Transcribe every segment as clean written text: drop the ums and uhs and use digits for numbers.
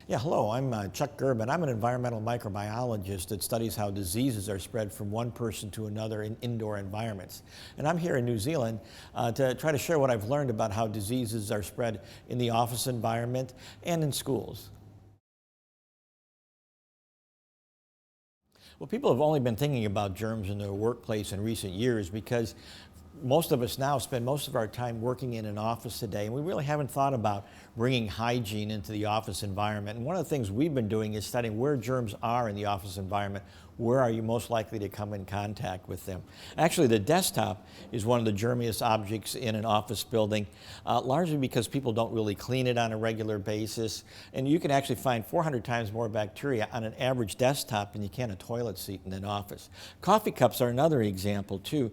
Yeah, hello, I'm Chuck Gerba, and I'm an environmental microbiologist that studies how diseases are spread from one person to another in indoor environments. And I'm here in New Zealand to try to share what I've learned about how diseases are spread in the office environment and in schools. Well, people have only been thinking about germs in their workplace in recent years because most of us now spend most of our time working in an office today, and we really haven't thought about bringing hygiene into the office environment. And one of the things we've been doing is studying where germs are in the office environment. Where are you most likely to come in contact with them? Actually, the desktop is one of the germiest objects in an office building, largely because people don't really clean it on a regular basis. And you can actually find 400 times more bacteria on an average desktop than you can a toilet seat in an office. Coffee cups are another example too.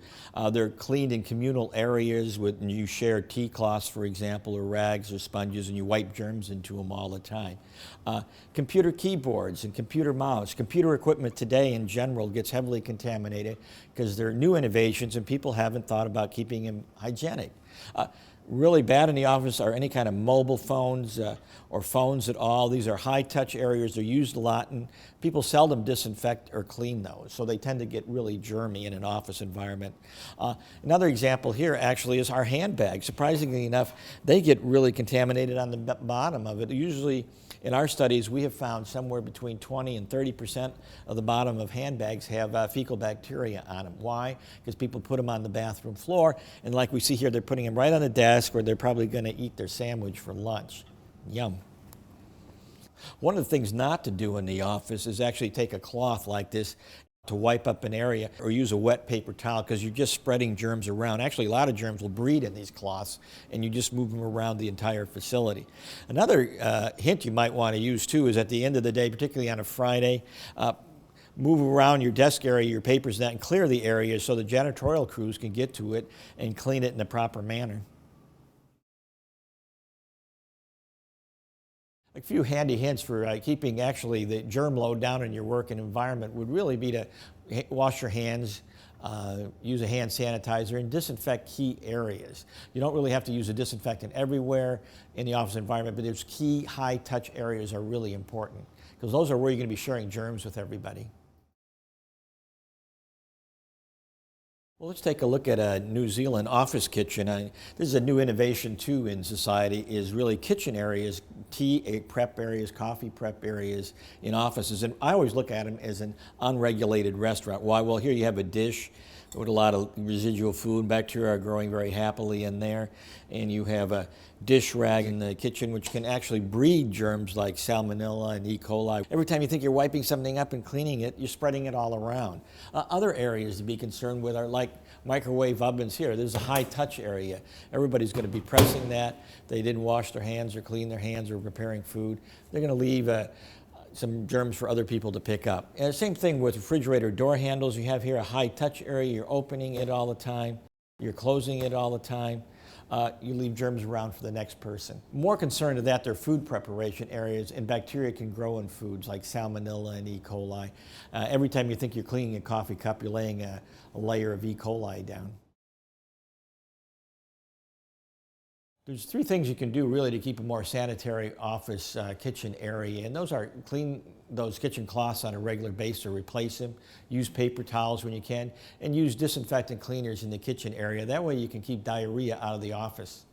They're cleaned in communal areas and you share tea cloths, for example, or rags or sponges, and you wipe germs into them all the time. Computer keyboards and computer mouse, computer equipment today in general gets heavily contaminated because they're new innovations and people haven't thought about keeping them hygienic. Really bad in the office are any kind of mobile phones or phones at all. These are high-touch areas. They're used a lot, and people seldom disinfect or clean those, so they tend to get really germy in an office environment. Another example here actually is our handbags. Surprisingly enough, they get really contaminated on the bottom of it. Usually, in our studies, we have found somewhere between 20 and 30% of the bottom of handbags have fecal bacteria on them. Why? Because people put them on the bathroom floor, and like we see here, they're putting them right on the desk where they're probably going to eat their sandwich for lunch. Yum. One of the things not to do in the office is actually take a cloth like this to wipe up an area or use a wet paper towel because you're just spreading germs around. Actually, a lot of germs will breed in these cloths and you just move them around the entire facility. Another hint you might want to use too is at the end of the day, particularly on a Friday, move around your desk area, your papers, and clear the area so the janitorial crews can get to it and clean it in the proper manner. A few handy hints for keeping actually the germ load down in your work and environment would really be to wash your hands, use a hand sanitizer, and disinfect key areas. You don't really have to use a disinfectant everywhere in the office environment, but there's key high-touch areas are really important because those are where you're going to be sharing germs with everybody. Well, let's take a look at a New Zealand office kitchen. This is a new innovation too in society, is really kitchen areas, tea prep areas, coffee prep areas in offices. And I always look at them as an unregulated restaurant. Why? Well, here you have a dish with a lot of residual food. Bacteria are growing very happily in there. And you have a dish rag in the kitchen which can actually breed germs like salmonella and E. coli. Every time you think you're wiping something up and cleaning it, you're spreading it all around. Other areas to be concerned with are like microwave ovens here. There's a high touch area. Everybody's going to be pressing that. They didn't wash their hands or clean their hands or preparing food. They're going to leave some germs for other people to pick up. And the same thing with refrigerator door handles. You have here a high touch area. You're opening it all the time. You're closing it all the time. You leave germs around for the next person. More concerned of that, they're food preparation areas, and bacteria can grow in foods like salmonella and E. coli. Every time you think you're cleaning a coffee cup, you're laying a layer of E. coli down. There's three things you can do really to keep a more sanitary office kitchen area, and those are clean those kitchen cloths on a regular basis or replace them, use paper towels when you can, and use disinfectant cleaners in the kitchen area. That way you can keep diarrhea out of the office.